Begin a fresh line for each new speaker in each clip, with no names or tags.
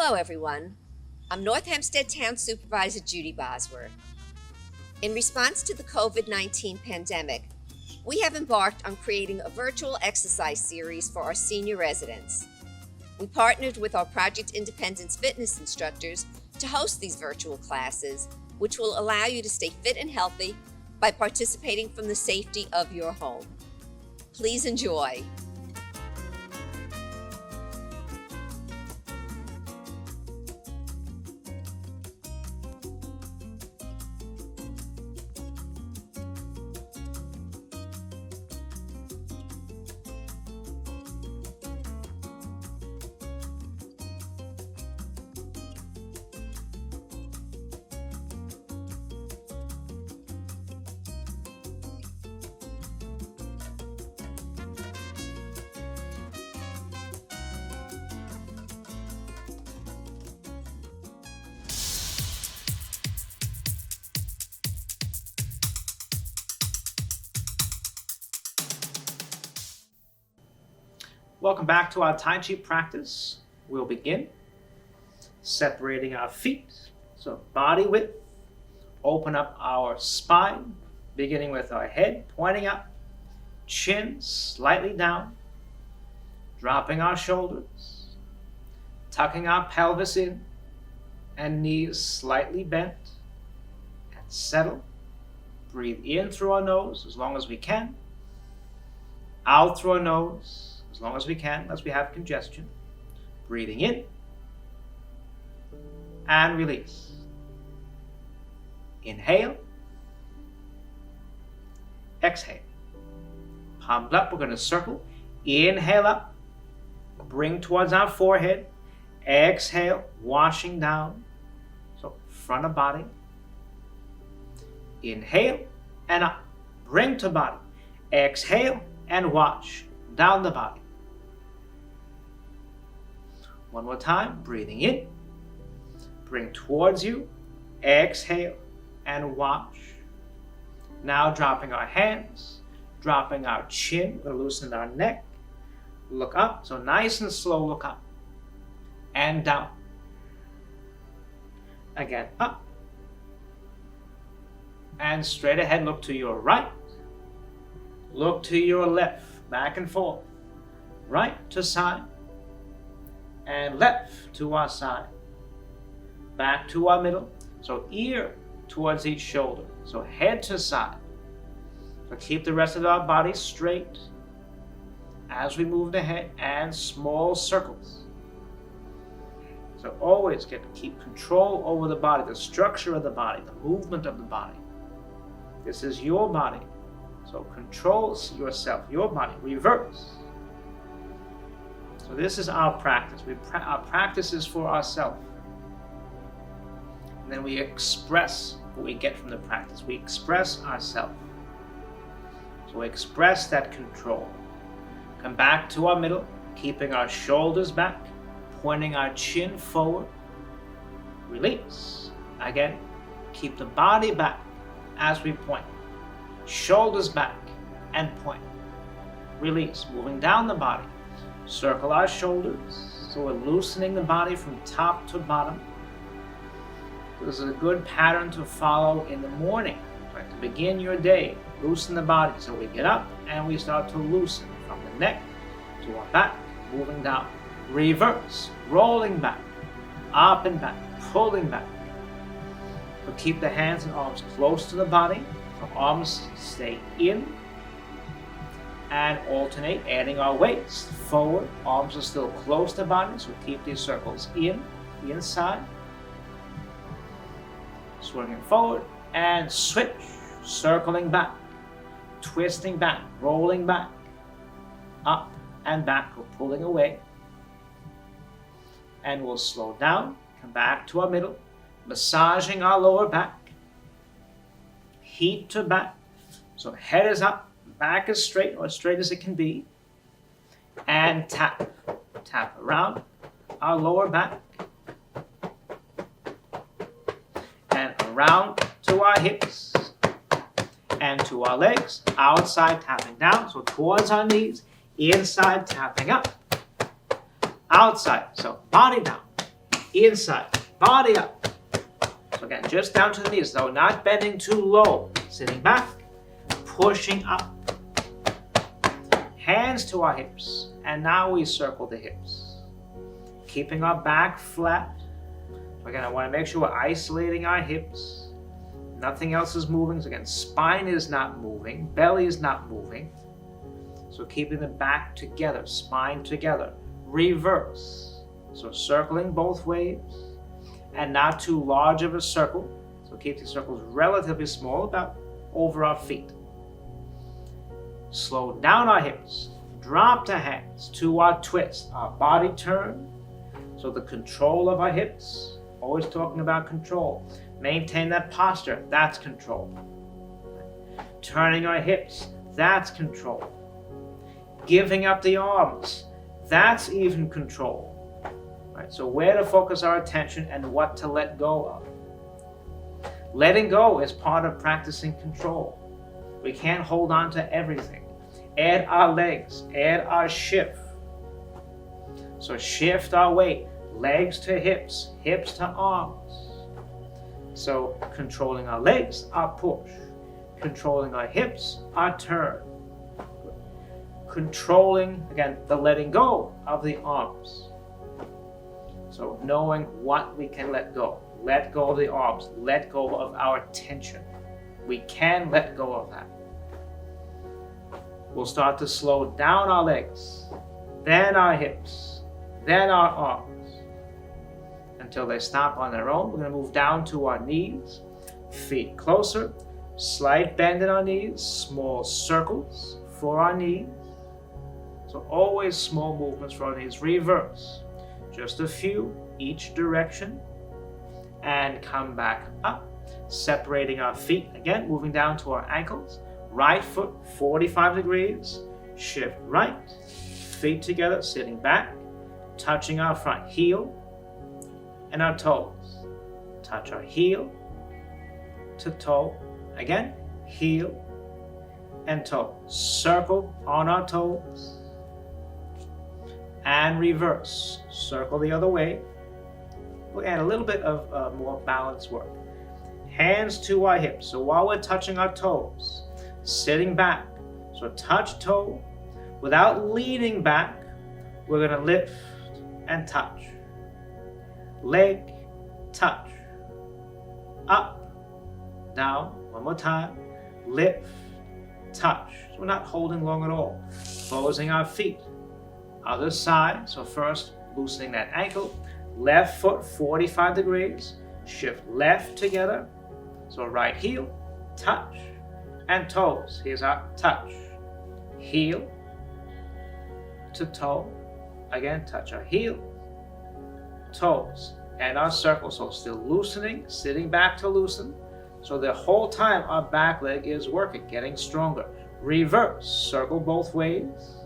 Hello, everyone. I'm North Hempstead Town Supervisor Judy Bosworth. In response to the COVID-19 pandemic, we have embarked on creating a virtual exercise series for our senior residents. We partnered with our Project Independence fitness instructors to host these virtual classes, which will allow you to stay fit and healthy by participating from the safety of your home. Please enjoy.
Welcome back to our Tai Chi practice. We'll begin separating our feet, so body width. Open up our spine, beginning with our head pointing up, chin slightly down, dropping our shoulders, tucking our pelvis in, and knees slightly bent, and settle. Breathe in through our nose as long as we can, out through our nose as long as we can, unless we have congestion. Breathing in and release. Inhale, exhale. Palms up, we're going to circle. Inhale up, bring towards our forehead. Exhale, washing down, so front of body. Inhale and up, bring to body. Exhale and wash down the body. One more time, breathing in, bring towards you, exhale and wash. Now dropping our hands, dropping our chin, we're going to loosen our neck, look up, so nice and slow, look up and down. Again, up and straight ahead, look to your right, look to your left, back and forth, right to side, and left to our side, back to our middle, so ear towards each shoulder, so head to side. So keep the rest of our body straight as we move the head, and small circles. So always keep control over the body, the structure of the body, the movement of the body. This is your body, so control yourself, your body, reverse. So this is our practice. Our practice is for ourselves. And then we express what we get from the practice. We express ourselves. So we express that control. Come back to our middle, keeping our shoulders back, pointing our chin forward. Release. Again, keep the body back as we point. Shoulders back and point. Release. Moving down the body. Circle our shoulders, so we're loosening the body from top to bottom. This is a good pattern to follow in the morning, right? To begin your day. Loosen the body, so we get up and we start to loosen from the neck to our back, moving down. Reverse, rolling back, up and back, pulling back. So keep the hands and arms close to the body. So arms stay in, and alternate, adding our weights forward. Arms are still close to body, so keep these circles in, the inside. Swinging forward and switch, circling back, twisting back, rolling back, up and back, or pulling away. And we'll slow down, come back to our middle, massaging our lower back, heat to back, so head is up, back is straight, or as straight as it can be, and tap around our lower back, and around to our hips, and to our legs, outside tapping down, so towards our knees, inside tapping up, outside, so body down, inside, body up. So again, just down to the knees, though not bending too low. Sitting back, pushing up. Hands to our hips, and now we circle the hips. Keeping our back flat. Again, I want to make sure we're isolating our hips. Nothing else is moving. So again, spine is not moving, belly is not moving. So keeping the back together, spine together. Reverse. So circling both ways, and not too large of a circle. So keep the circles relatively small, about over our feet. Slow down our hips, drop the hands to our twist, our body turn. So the control of our hips, always talking about control. Maintain that posture, that's control. Turning our hips, that's control. Giving up the arms, that's even control. Right? So where to focus our attention and what to let go of. Letting go is part of practicing control. We can't hold on to everything. Add our legs, add our shift. So shift our weight, legs to hips, hips to arms. So controlling our legs, our push. Controlling our hips, our turn. Controlling, again, the letting go of the arms. So knowing what we can let go. Let go of the arms, let go of our tension. We can let go of that. We'll start to slow down our legs, then our hips, then our arms. Until they stop on their own, we're going to move down to our knees, feet closer, slight bend in our knees, small circles for our knees. So always small movements for our knees. Reverse, just a few each direction, and come back up. Separating our feet, again, moving down to our ankles. Right foot, 45 degrees. Shift right. Feet together, sitting back. Touching our front heel and our toes. Touch our heel to toe. Again, heel and toe. Circle on our toes. And reverse. Circle the other way. We'll add a little bit of more balanced work. Hands to our hips. So while we're touching our toes, sitting back. So touch toe. Without leaning back, we're going to lift and touch. Leg, touch. Up, down. One more time. Lift, touch. So we're not holding long at all. Closing our feet. Other side. So first, loosening that ankle. Left foot, 45 degrees. Shift left together. So right heel, touch, and toes. Here's our touch. Heel to toe. Again, touch our heel, toes, and our circle. So still loosening, sitting back to loosen. So the whole time our back leg is working, getting stronger. Reverse, circle both ways.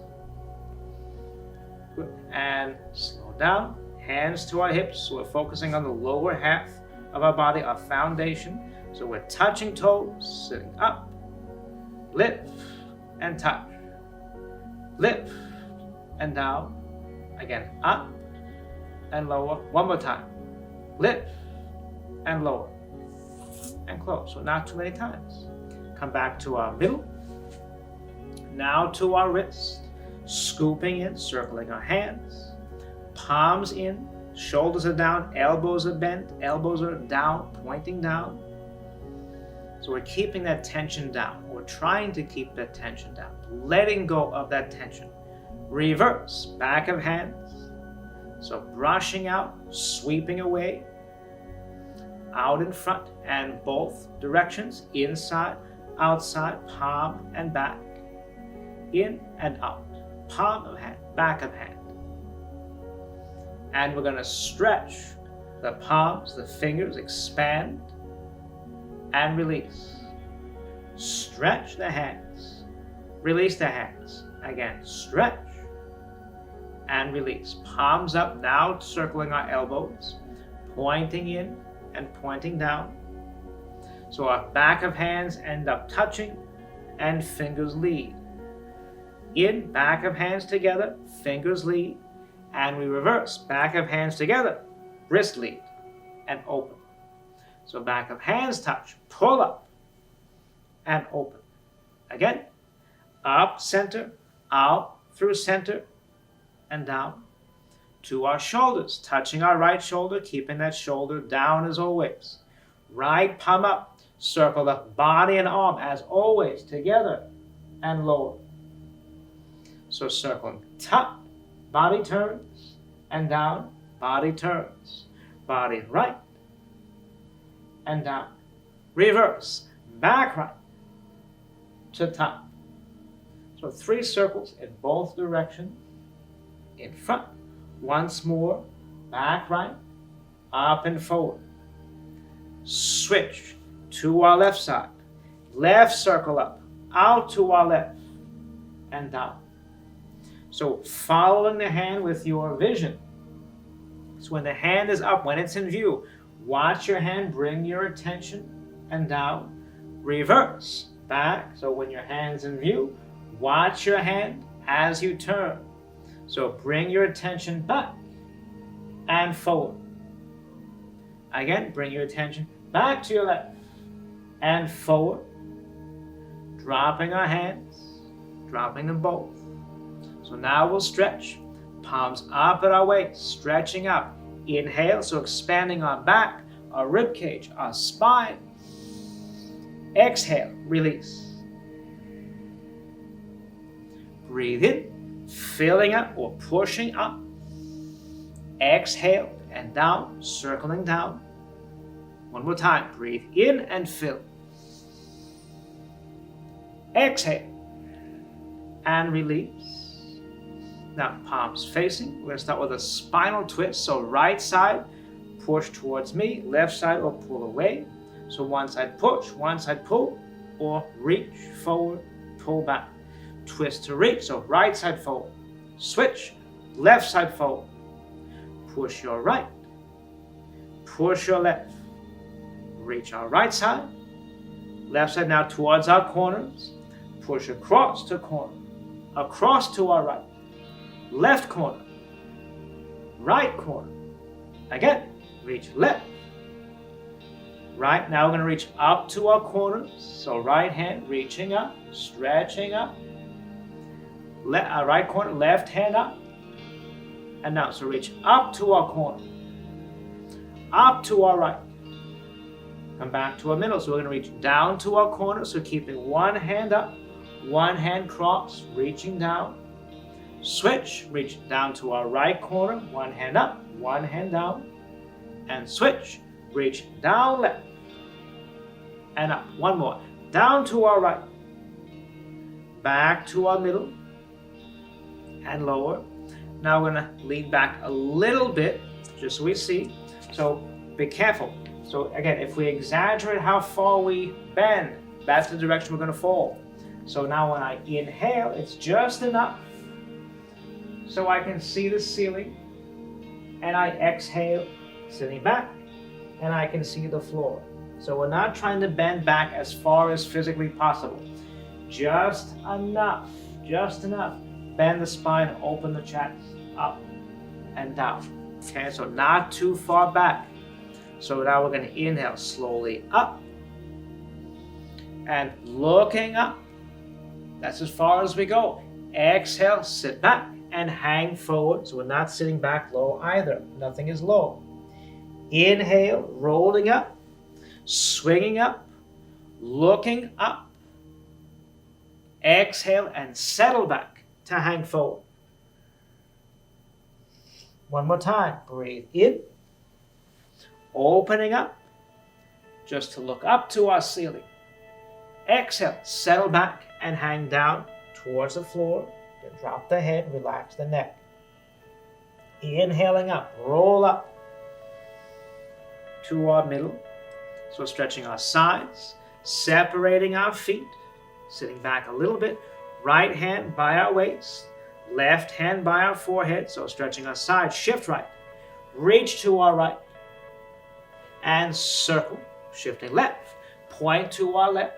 Good. And slow down. Hands to our hips. So we're focusing on the lower half of our body, our foundation. So we're touching toes, sitting up, lift and touch, lift and down, again up and lower, one more time, lift and lower, and close. So not too many times. Come back to our middle, now to our wrist, scooping in, circling our hands, palms in, shoulders are down, elbows are bent, elbows are down, pointing down. So we're keeping that tension down. We're trying to keep that tension down, letting go of that tension. Reverse, back of hands. So brushing out, sweeping away, out in front, and both directions, inside, outside, palm and back, in and out, palm of hand, back of hand. And we're going to stretch the palms, the fingers, expand, and release. Stretch the hands. Release the hands. Again, stretch and release. Palms up, now circling our elbows, pointing in and pointing down. So our back of hands end up touching and fingers lead. In, back of hands together, fingers lead, and we reverse. Back of hands together, wrist lead, and open. So back of hands touch, pull up, and open. Again, up, center, out, through center, and down. To our shoulders, touching our right shoulder, keeping that shoulder down as always. Right palm up, circle the body and arm as always, together, and lower. So circling top, body turns, and down, body turns. Body right, and down. Reverse, back right, to top. So 3 circles in both directions. In front, once more, back right, up and forward. Switch to our left side. Left circle up, out to our left, and down. So following the hand with your vision. So when the hand is up, when it's in view, watch your hand, bring your attention, and down. Reverse, back. So when your hand's in view, watch your hand as you turn. So bring your attention back and forward. Again, bring your attention back to your left and forward. Dropping our hands, dropping them both. So now we'll stretch. Palms up at our waist, stretching up. Inhale, so expanding our back, our rib cage, our spine. Exhale, release. Breathe in, filling up or pushing up. Exhale and down, circling down. One more time, breathe in and fill. Exhale and release. Now, palms facing. We're going to start with a spinal twist. So right side, push towards me. Left side, or pull away. So one side push, one side pull, or reach forward, pull back. Twist to reach. So right side forward. Switch. Left side forward. Push your right. Push your left. Reach our right side. Left side now towards our corners. Push across to corner. Across to our right. Left corner, right corner. Again, reach left. Right, now we're going to reach up to our corners. So right hand reaching up, stretching up. Right corner, left hand up. And now, so reach up to our corner. Up to our right. Come back to our middle. So we're going to reach down to our corner. So keeping one hand up, one hand crossed, reaching down. Switch, reach down to our right corner, one hand up, one hand down, and switch, reach down left, and up, one more, down to our right, back to our middle, and lower. Now we're going to lean back a little bit, just so we see, so be careful. So again, if we exaggerate how far we bend, that's the direction we're going to fall. So now when I inhale, it's just enough so I can see the ceiling, and I exhale, sitting back, and I can see the floor. So we're not trying to bend back as far as physically possible. Just enough, Bend the spine, open the chest, up and down. Okay, so not too far back. So now we're going to inhale slowly up, and looking up. That's as far as we go. Exhale, sit back, and hang forward. So we're not sitting back low either. Nothing is low. Inhale, rolling up, swinging up, looking up. Exhale and settle back to hang forward. One more time. Breathe in, opening up, just to look up to our ceiling. Exhale, settle back and hang down towards the floor. Then drop the head, relax the neck. Inhaling up, roll up to our middle. So stretching our sides, separating our feet, sitting back a little bit. Right hand by our waist, left hand by our forehead. So stretching our sides, shift right, reach to our right, and circle, shifting left, point to our left,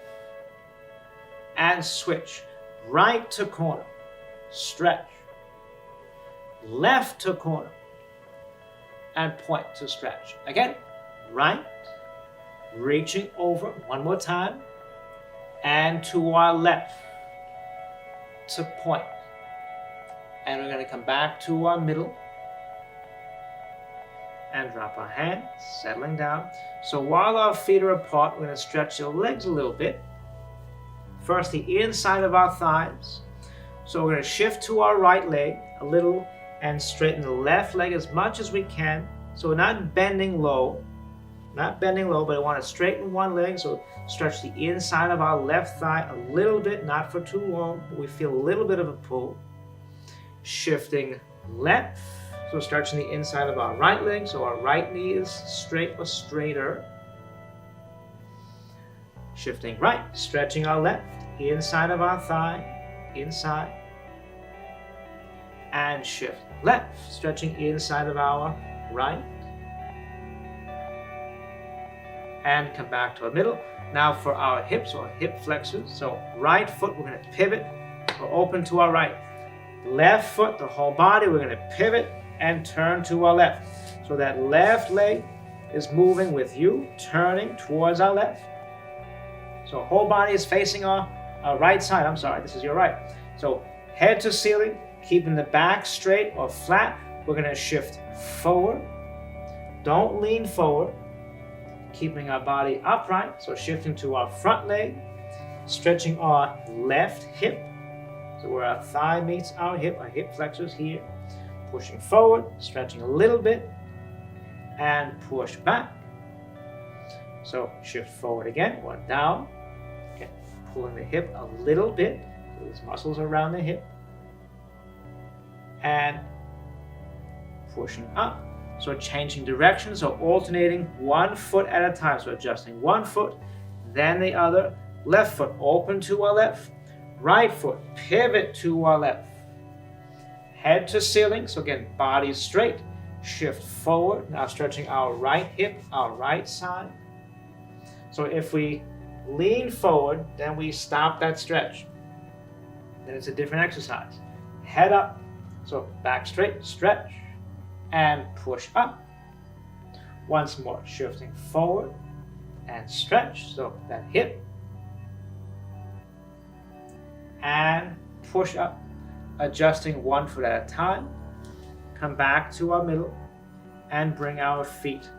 and switch, right to corner. Stretch. Left to corner. and point to stretch. Again, right, reaching over one more time, and to our left to point. And we're going to come back to our middle and drop our hands, settling down. So while our feet are apart, we're going to stretch the legs a little bit. First, the inside of our thighs. So we're going to shift to our right leg a little and straighten the left leg as much as we can. So we're not bending low, but I want to straighten one leg. So stretch the inside of our left thigh a little bit, not for too long, but we feel a little bit of a pull. Shifting left. So stretching the inside of our right leg, so our right knee is straight or straighter. Shifting right, stretching our left, inside of our thigh, inside. And shift left, stretching inside of our right. And come back to our middle. Now for our hips or hip flexors. So right foot, we're going to pivot or open to our right. Left foot, the whole body, we're going to pivot and turn to our left. So that left leg is moving with you, turning towards our left. So whole body is facing our right side. I'm sorry, this is your right. So head to ceiling, keeping the back straight or flat. We're going to shift forward. Don't lean forward. Keeping our body upright. So shifting to our front leg, stretching our left hip. So where our thigh meets our hip flexors here. Pushing forward, stretching a little bit, and push back. So shift forward again, or down. Okay, pulling the hip a little bit, so these muscles around the hip. And pushing up. So changing direction, so alternating one foot at a time. So adjusting one foot, then the other. Left foot open to our left. Right foot pivot to our left. Head to ceiling, so again, body straight. Shift forward, now stretching our right hip, our right side. So if we lean forward, then we stop that stretch. Then it's a different exercise. Head up, so back straight, stretch, and push up. Once more, shifting forward and stretch, so that hip, and push up. Adjusting one foot at a time. Come back to our middle and bring our feet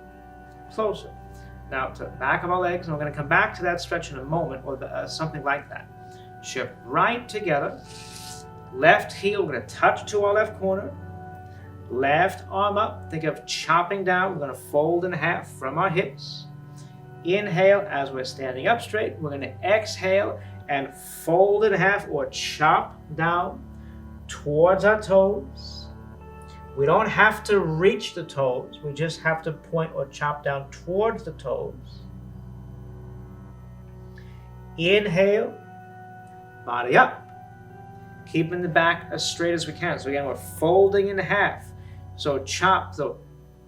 closer. Now to the back of our legs, and we're going to come back to that stretch in a moment, or something like that. Shift right together. Left heel, we're going to touch to our left corner. Left arm up. Think of chopping down. We're going to fold in half from our hips. Inhale as we're standing up straight. We're going to exhale and fold in half or chop down towards our toes. We don't have to reach the toes. We just have to point or chop down towards the toes. Inhale, body up. Keeping the back as straight as we can. So again, we're folding in half. So chop the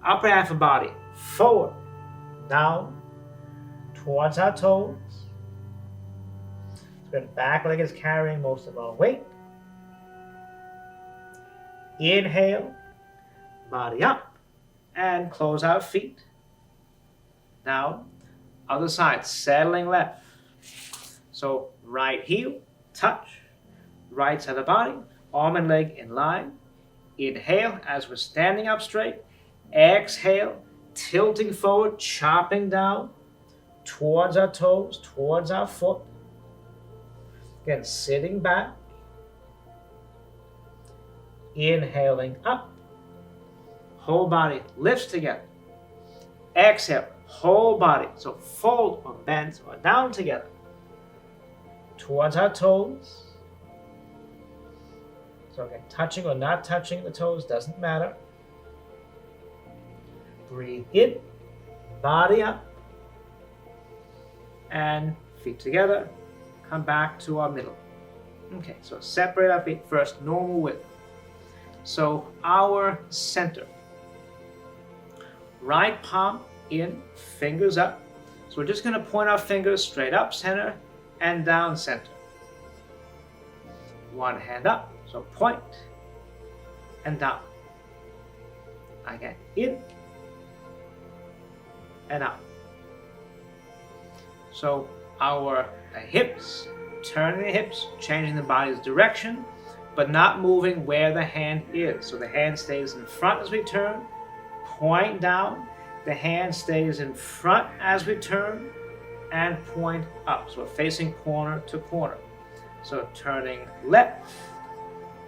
upper half of body forward, down, towards our toes. So the back leg is carrying most of our weight. Inhale, body up, and close our feet. Down, other side, settling left. So right heel, touch, right side of the body, arm and leg in line. Inhale as we're standing up straight. Exhale, tilting forward, chopping down towards our toes, towards our foot. Again, sitting back. Inhaling up. Whole body lifts together. Exhale, whole body. So fold or bend or down together. Towards our toes. So again, touching or not touching the toes doesn't matter. Breathe in, body up, and feet together. Come back to our middle. Okay, so separate our feet first, normal width. So our center. Right palm in, fingers up. So we're just going to point our fingers straight up center and down center. One hand up, so point and down. Again, in, and out. So our hips, turning the hips, changing the body's direction, but not moving where the hand is. So the hand stays in front as we turn, point down. The hand stays in front as we turn, and point up. So we're facing corner to corner. So turning left,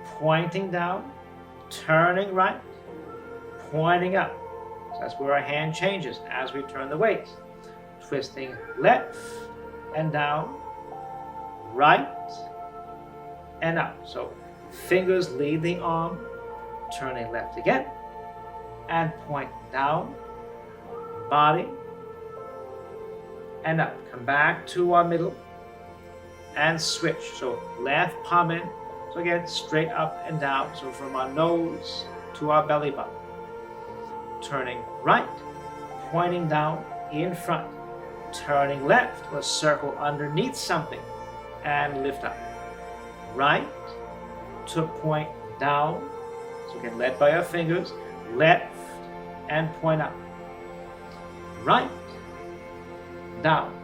pointing down, turning right, pointing up. So that's where our hand changes as we turn the waist. Twisting left and down, right and up. So fingers lead the arm, turning left again, and point down, body, and up. Come back to our middle and switch. So left palm in. So again, straight up and down. So from our nose to our belly button. Turning right, pointing down in front. Turning left, we'll circle underneath something and lift up. Right to point down. So again, led by our fingers. Left and point up. Right, down,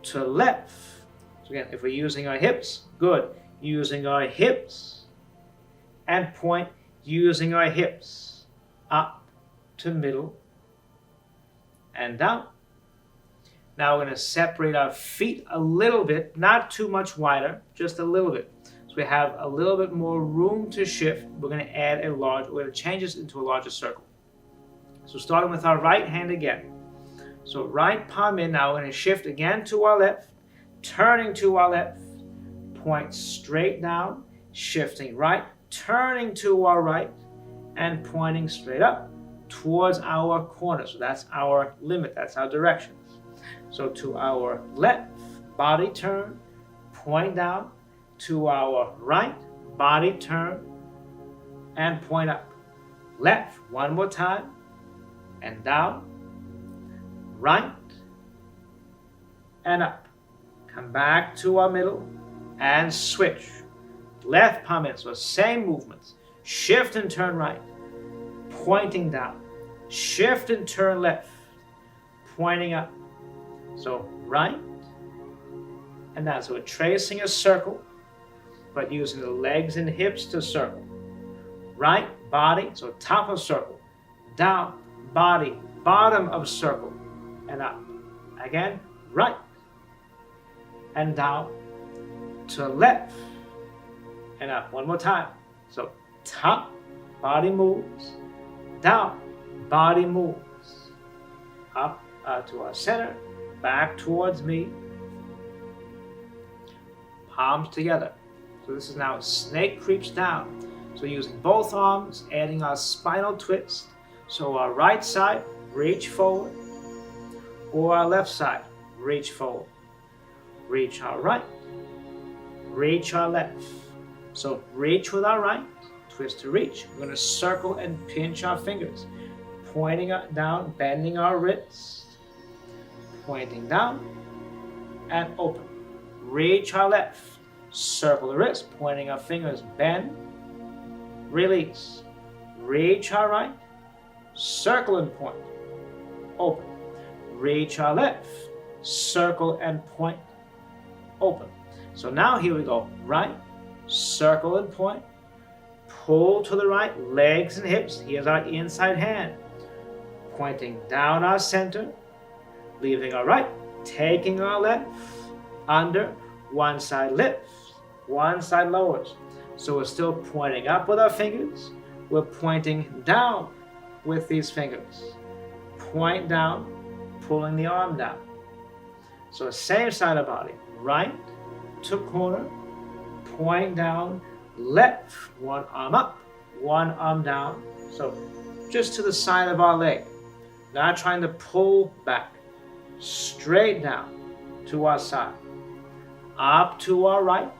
to left. So again, if we're using our hips, good. Using our hips and point, using our hips, up to middle and down. Now we're going to separate our feet a little bit, not too much wider, just a little bit. So we have a little bit more room to shift. We're going to add we're going to change this into a larger circle. So starting with our right hand again. So right palm in, now we're going to shift again to our left, turning to our left, point straight down, shifting right, turning to our right, and pointing straight up towards our corner. So that's our limit, that's our direction. So to our left, body turn, point down, to our right, body turn, and point up. Left, one more time, and down, right, and up. Come back to our middle and switch. Left palm in, so same movements. Shift and turn right, pointing down. Shift and turn left, pointing up. So right and down. So we're tracing a circle, but using the legs and hips to circle. Right, body, so top of circle. Down, body, bottom of circle, and up. Again, right and down to left and up. One more time. So top, body moves, down, body moves, up to our center, back towards me, palms together. So this is now snake creeps down. So using both arms, adding our spinal twist. So our right side, reach forward, or our left side, reach forward. Reach our right, reach our left. So reach with our right, twist to reach. We're going to circle and pinch our fingers, pointing down, bending our wrists, pointing down, and open. Reach our left, circle the wrist, pointing our fingers, bend, release. Reach our right, circle and point, open. Reach our left, circle and point, open. So now here we go. Right, circle and point, pull to the right, legs and hips. Here's our inside hand, pointing down our center, leaving our right, taking our left, under, one side lifts, one side lowers. So we're still pointing up with our fingers. We're pointing down with these fingers. Point down, pulling the arm down. So same side of body, right to corner, point down, left, one arm up, one arm down. So just to the side of our leg. Not trying to pull back, straight down to our side, up to our right,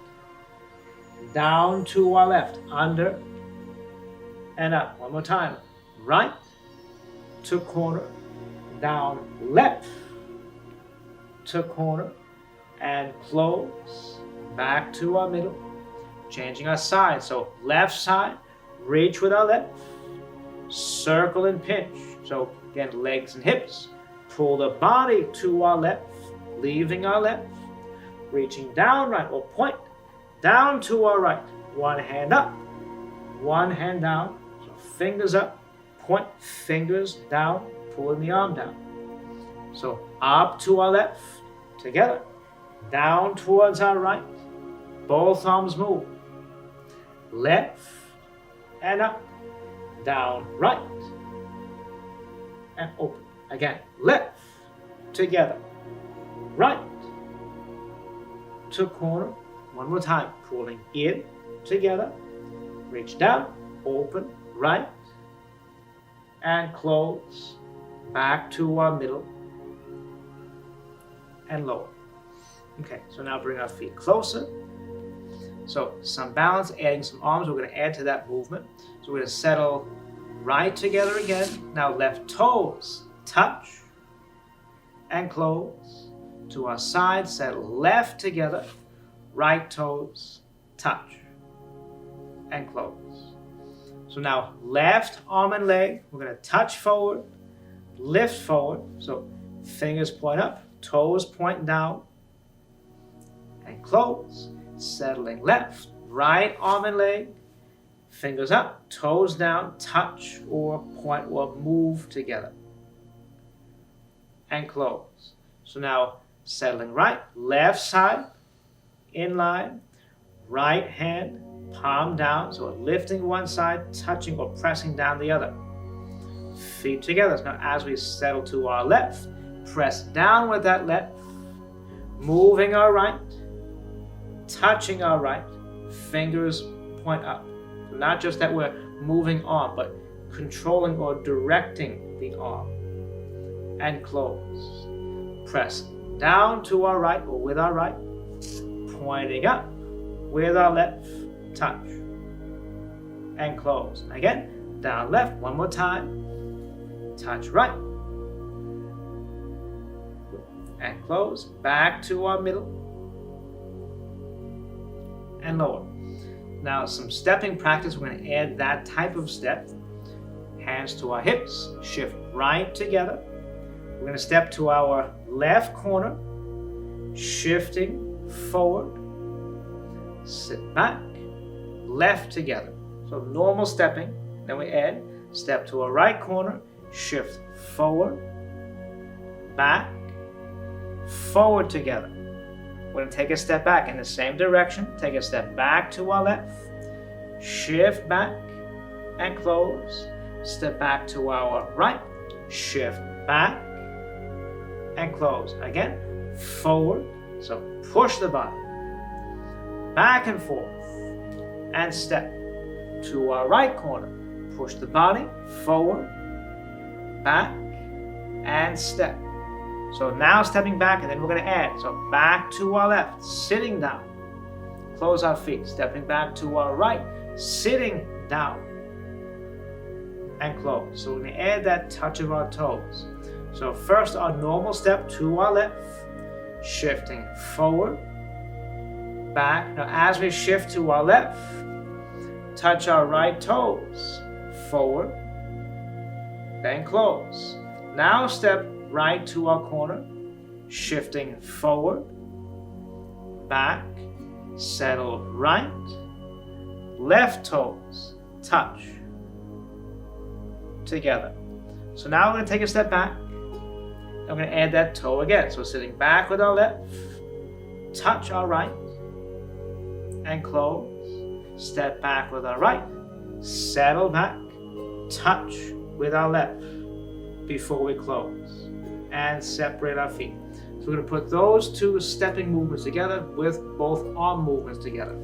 down to our left, under and up. One more time. Right to corner, down, left to corner, and close, back to our middle, changing our side. So left side, reach with our left, circle and pinch. So again, legs and hips, Pull the body to our left, leaving our left, reaching down right or point down to our right. One hand up, one hand down, so fingers up, point, fingers down, pulling the arm down. So up to our left, together, down towards our right, both arms move. Left and up, down, right, and open. Again, left, together, right, to corner. One more time, pulling in, together, reach down, open, right, and close, back to our middle, and lower. Okay, so now bring our feet closer. So some balance, adding some arms, we're going to add to that movement. So we're going to settle right together again. Now left toes touch and close. To our side, settle left together, right toes touch and close. So now left arm and leg, we're going to touch forward, lift forward. So fingers point up, toes point down, and close. Settling left, right arm and leg, fingers up, toes down, touch or point or move together, and close. So now settling right, left side, in line, right hand, palm down, so lifting one side, touching or pressing down the other. Feet together. So now as we settle to our left, press down with that left, moving our right, touching our right, fingers point up. Not just that we're moving arm, but controlling or directing the arm. And close. Press down to our right or with our right, pointing up with our left, touch. And close. Again, down left, one more time, touch right. And close, back to our middle, and lower. Now some stepping practice, we're going to add that type of step. Hands to our hips, shift right together. We're going to step to our left corner, shifting forward, sit back, left together. So normal stepping, then we add, step to our right corner, shift forward, back, forward together. We're going to take a step back in the same direction, take a step back to our left, shift back and close, step back to our right, shift back and close. Again, forward, so push the body, back and forth, and step to our right corner, push the body, forward, back, and step. So now stepping back, and then we're going to add. So back to our left, sitting down. Close our feet. Stepping back to our right, sitting down. And close. So we're going to add that touch of our toes. So first our normal step to our left, shifting forward, back. Now as we shift to our left, touch our right toes, forward, then close. Now step right to our corner, shifting forward, back, settle right, left toes, touch, together. So now we're going to take a step back. I'm going to add that toe again. So sitting back with our left, touch our right, and close. Step back with our right, settle back, touch with our left before we close. And separate our feet. So we're going to put those two stepping movements together with both arm movements together.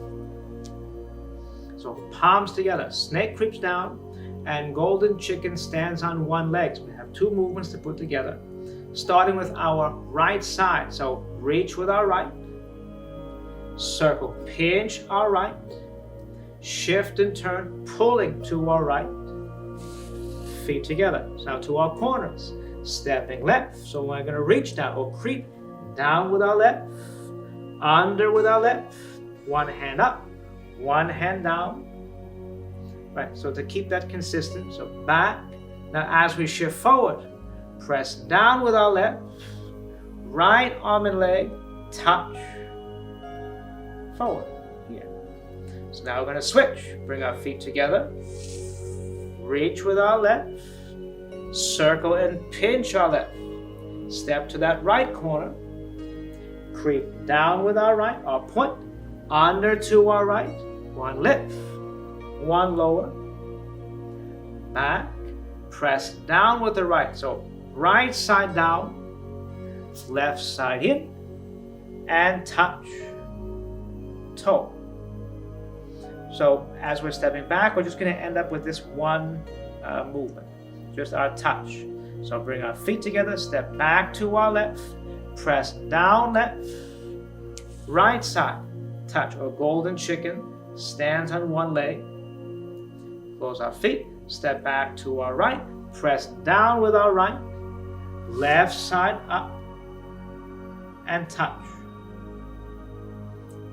So palms together, snake creeps down, and golden chicken stands on one leg. So we have two movements to put together, starting with our right side. So reach with our right, circle, pinch our right, shift and turn, pulling to our right, feet together. So now to our corners. Stepping left, so we're going to reach down or creep down with our left, under with our left, one hand up, one hand down. Right, so to keep that consistent, so back. Now as we shift forward, Press down with our left. Right arm and leg touch forward here. So now we're going to switch. Bring our feet together. Reach with our left. Circle and pinch our left. Step to that right corner. Creep down with our right, or point under to our right. One lift, one lower. Back. Press down with the right. So right side down. Left side in, and touch toe. So as we're stepping back, we're just going to end up with this one movement, just our touch. So bring our feet together, step back to our left, press down left, right side, touch, or golden chicken, stands on one leg, close our feet, step back to our right, press down with our right, left side up, and touch.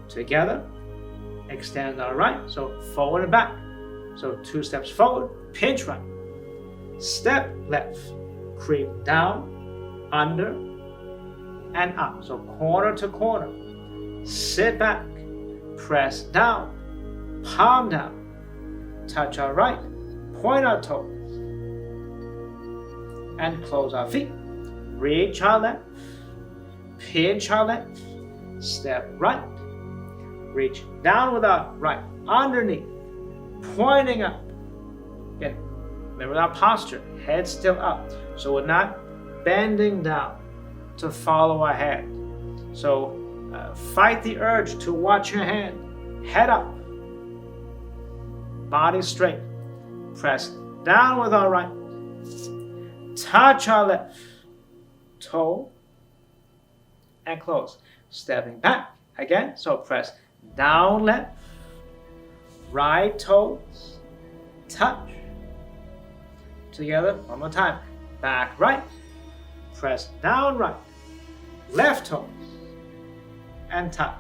Together, extend our right, so forward and back. So 2 steps forward, pinch right. Step left, creep down, under, and up. So corner to corner. Sit back, press down, palm down. Touch our right, point our toes, and close our feet. Reach our left. Pinch our left, step right, reach down with our right, underneath, pointing up. Again, remember our posture, head still up, so we're not bending down to follow our hand. So fight the urge to watch your hand, head up, body straight, press down with our right, touch our left, toe, and close. Stepping back again, so press down left, right toes, touch. Together, one more time. Back right, press down right, left toes, and touch.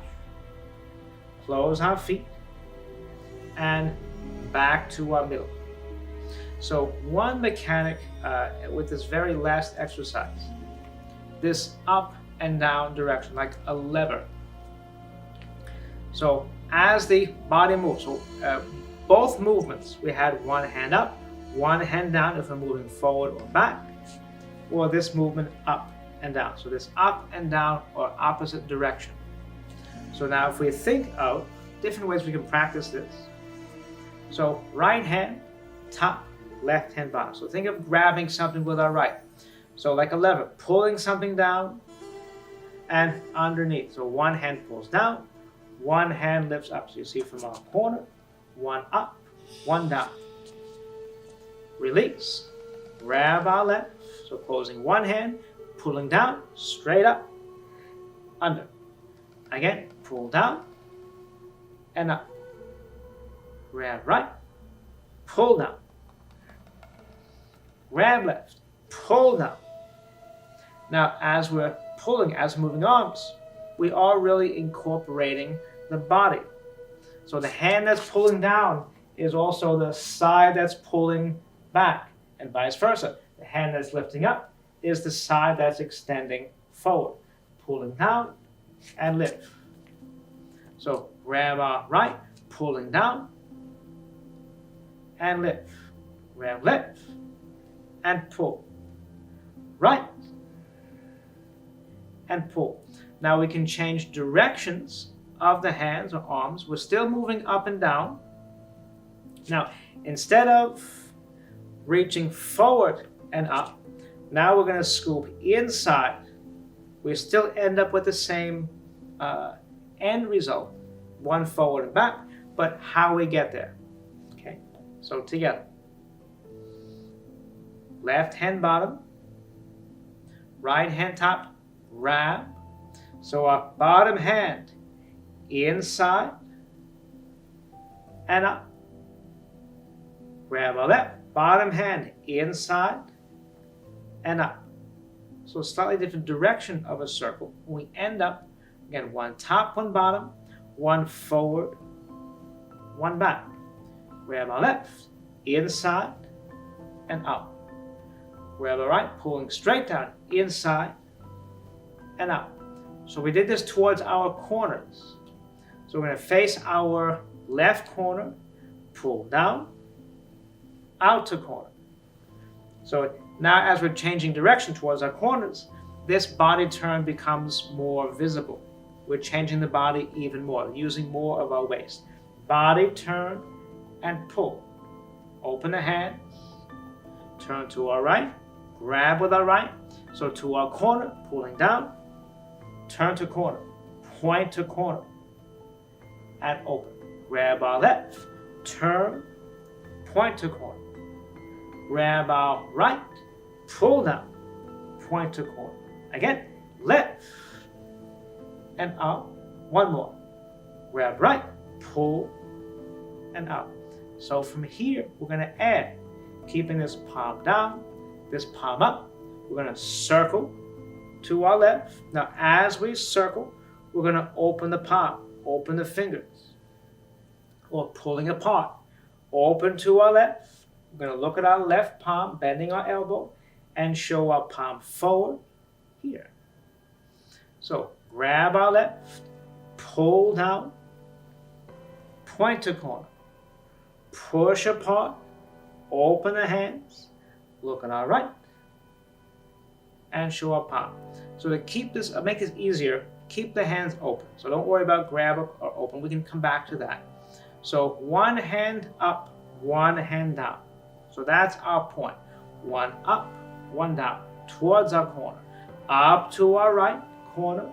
Close our feet, and back to our middle. So one mechanic with this very last exercise, this up and down direction, like a lever. So as the body moves, so both movements, we had one hand up, one hand down if we're moving forward or back, or this movement up and down. So this up and down or opposite direction. So now if we think of different ways we can practice this. So right hand, top, left hand bottom. So think of grabbing something with our right. So like a lever, pulling something down, and underneath. So one hand pulls down, one hand lifts up. So you see from our corner, one up, one down. Release. Grab our left. So closing one hand, pulling down, straight up, under. Again, pull down, and up. Grab right, pull down. Grab left, pull down. Now as we're pulling, as moving arms, we are really incorporating the body. So the hand that's pulling down is also the side that's pulling back, and vice versa. The hand that's lifting up is the side that's extending forward. Pulling down and lift. So grab our right, pulling down and lift. Grab left and pull. Right and pull. Now we can change directions of the hands or arms. We're still moving up and down. Now, instead of reaching forward and up, now we're going to scoop inside. We still end up with the same end result, one forward and back, but how we get there. Okay, so together. Left hand bottom, right hand top, grab. So our bottom hand inside and up. Grab our left, bottom hand inside and up. So slightly different direction of a circle. We end up, again, one top, one bottom, one forward, one back. Grab our left, inside and up. grab our right, pulling straight down, inside and out. So we did this towards our corners. So we're going to face our left corner, pull down, out to corner. So now as we're changing direction towards our corners, this body turn becomes more visible. We're changing the body even more, using more of our waist. Body turn and pull. Open the hands, turn to our right, grab with our right, so to our corner, pulling down, turn to corner, point to corner, and open. Grab our left, turn, point to corner. Grab our right, pull down, point to corner. Again, left and out. One more. Grab right, pull, and out. So from here, we're going to add, keeping this palm down, this palm up. We're going to circle to our left. Now, as we circle, we're going to open the palm, open the fingers, or pulling apart. Open to our left. We're going to look at our left palm, bending our elbow, and show our palm forward here. So grab our left, pull down, point to corner, push apart, open the hands, look at our right, and show our palm. So to keep this, make this easier, keep the hands open. So don't worry about grab or open. We can come back to that. So one hand up, one hand down. So that's our point. One up, one down, towards our corner. Up to our right corner,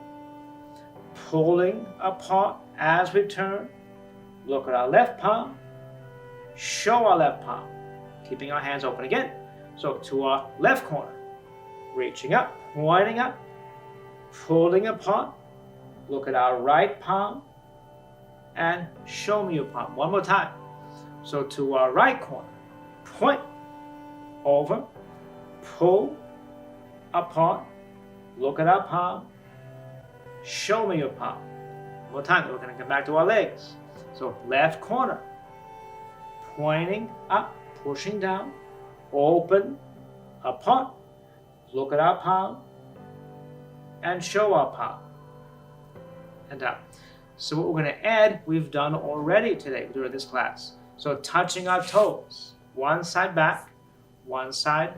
pulling apart as we turn. Look at our left palm, show our left palm, keeping our hands open again. So to our left corner, reaching up, pointing up, pulling apart. Look at our right palm and show me your palm. One more time. So to our right corner, point, over, pull, apart, look at our palm, show me your palm. One more time. We're going to come back to our legs. So left corner, pointing up, pushing down, open, apart, look at our palm, and show our palm, and down. So what we're going to add, we've done already today during this class. So touching our toes, one side back, one side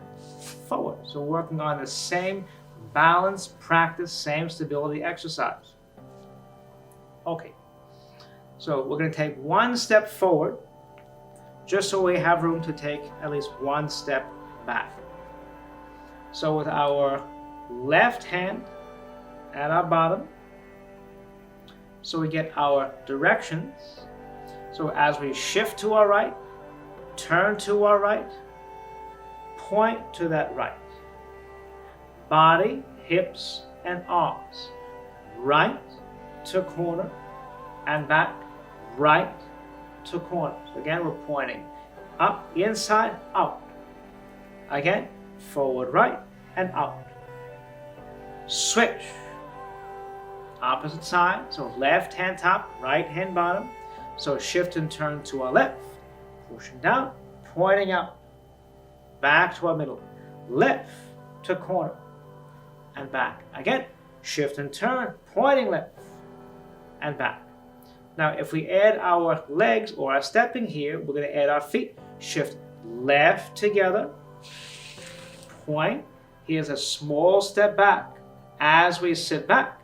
forward. So working on the same balance practice, same stability exercise. Okay, so we're going to take one step forward, just so we have room to take at least one step back. So with our left hand at our bottom, so we get our directions. So as we shift to our right, turn to our right, point to that right. Body, hips, and arms. Right to corner and back, right to corner. So again, we're pointing up, inside, out. Again, forward, right, and out. Switch. Opposite side, so left hand top, right hand bottom. So shift and turn to our left, pushing down, pointing out, back to our middle, left to corner, and back. Again, shift and turn, pointing left, and back. Now, if we add our legs or our stepping here, we're going to add our feet. Shift left together, point. Here's a small step back. As we sit back,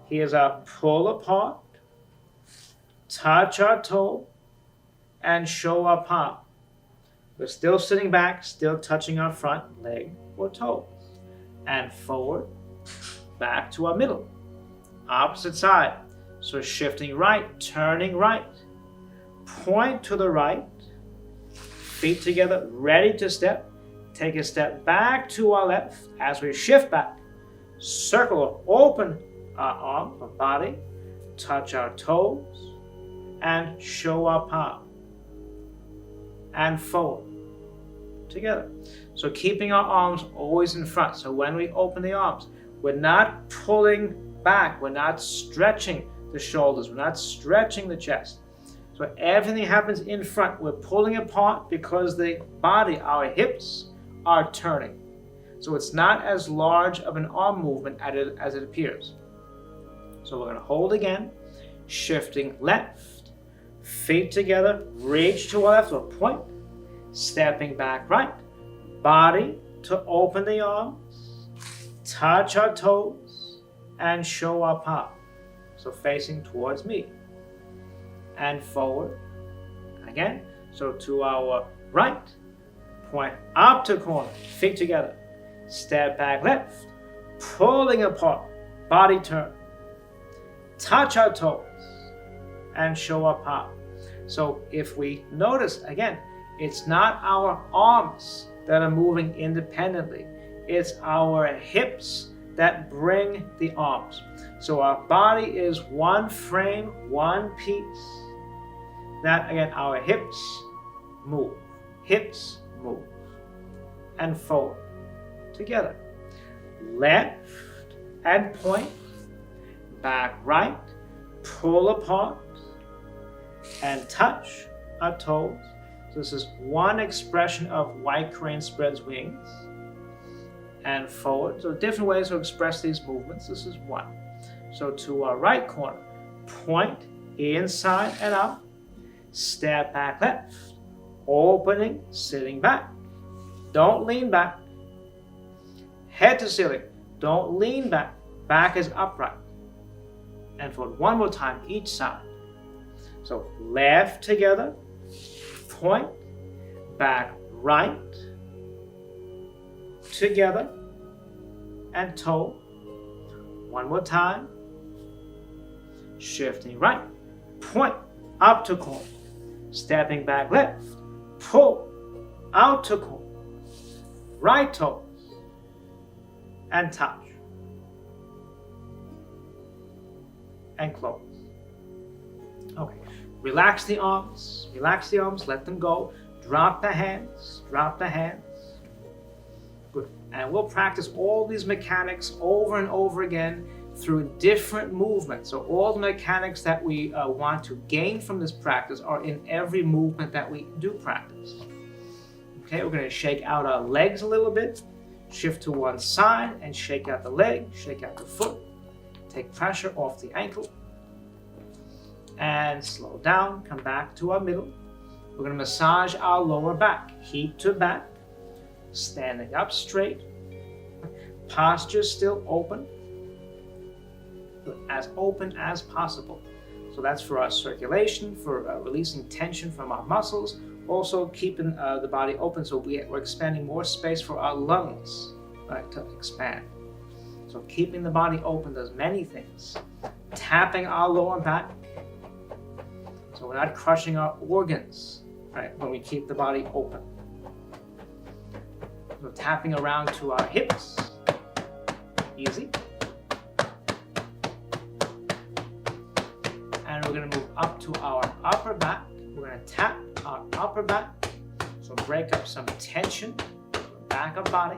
here's our pull apart, touch our toe, and show our palm. We're still sitting back, still touching our front leg or toe. And forward, back to our middle. Opposite side. So shifting right, turning right. Point to the right. Feet together, ready to step. Take a step back to our left as we shift back. Circle, open our arm, our body, touch our toes, and show our palm. And forward, together. So keeping our arms always in front. So when we open the arms, we're not pulling back, we're not stretching the shoulders, we're not stretching the chest. So everything happens in front. We're pulling apart because the body, our hips, are turning. So it's not as large of an arm movement as it appears. So we're going to hold again, shifting left, feet together, reach to our left or point, stepping back right, body to open the arms, touch our toes, and show our palm. So facing towards me. And forward. Again, so to our right, point up to corner, feet together, step back left, pulling apart, body turn, touch our toes, and show our palm. So if we notice, again, it's not our arms that are moving independently, it's our hips that bring the arms. So our body is one frame, one piece. That again, our hips move, and forward, together. Left and point, back right, pull apart, and touch our toes. So this is one expression of white crane spreads wings, and forward. So different ways to express these movements. This is one. So to our right corner, point inside and out, step back left, opening, sitting back. Don't lean back. Head to ceiling. Don't lean back. Back is upright. And for one more time, each side. So left together, point, back right, together, and toe. One more time. Shifting right, point, up to corner. Stepping back left, pull, out to corner. Right toes, and touch. And close. Okay, relax the arms, let them go. Drop the hands. Good. And we'll practice all these mechanics over and over again through different movements. So all the mechanics that we want to gain from this practice are in every movement that we do practice. Okay, we're going to shake out our legs a little bit, shift to one side and shake out the leg, shake out the foot, take pressure off the ankle, and slow down, come back to our middle. We're going to massage our lower back, heat to back, standing up straight, posture still open as possible. So that's for our circulation, for releasing tension from our muscles, also keeping the body open so we're expanding more space for our lungs, right, to expand. So keeping the body open does many things. Tapping our lower back, so we're not crushing our organs, right, when we keep the body open. So tapping around to our hips, easy. And we're going to move up to our upper back. We're going to tap our upper back, so break up some tension, back of body.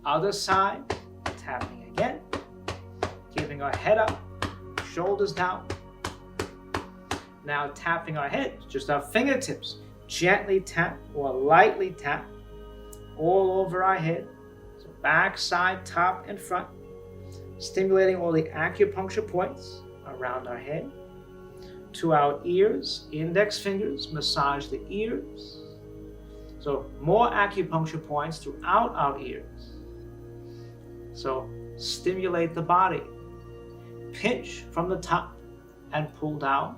Other side, tapping again, keeping our head up, shoulders down. Now tapping our head, just our fingertips, gently tap or lightly tap all over our head. So back, side, top, and front, stimulating all the acupuncture points around our head. To our ears, index fingers, massage the ears. So more acupuncture points throughout our ears. So stimulate the body. Pinch from the top and pull down.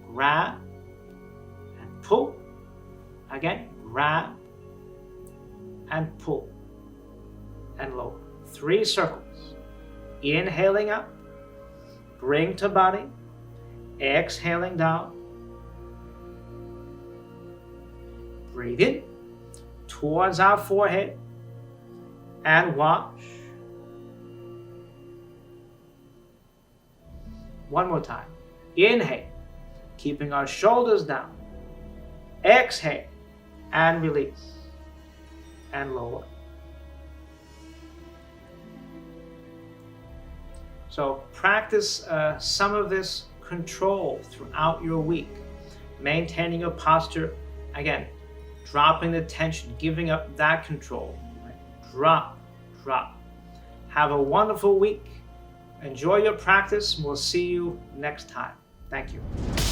Grab and pull. Again, grab and pull and lower. 3 circles. Inhaling up, bring to body. Exhaling down. Breathe in towards our forehead and watch. One more time. Inhale, keeping our shoulders down. Exhale and release and lower. So practice some of this control throughout your week, maintaining your posture, again, dropping the tension, giving up that control. Right? Drop, drop. Have a wonderful week. Enjoy your practice. We'll see you next time. Thank you.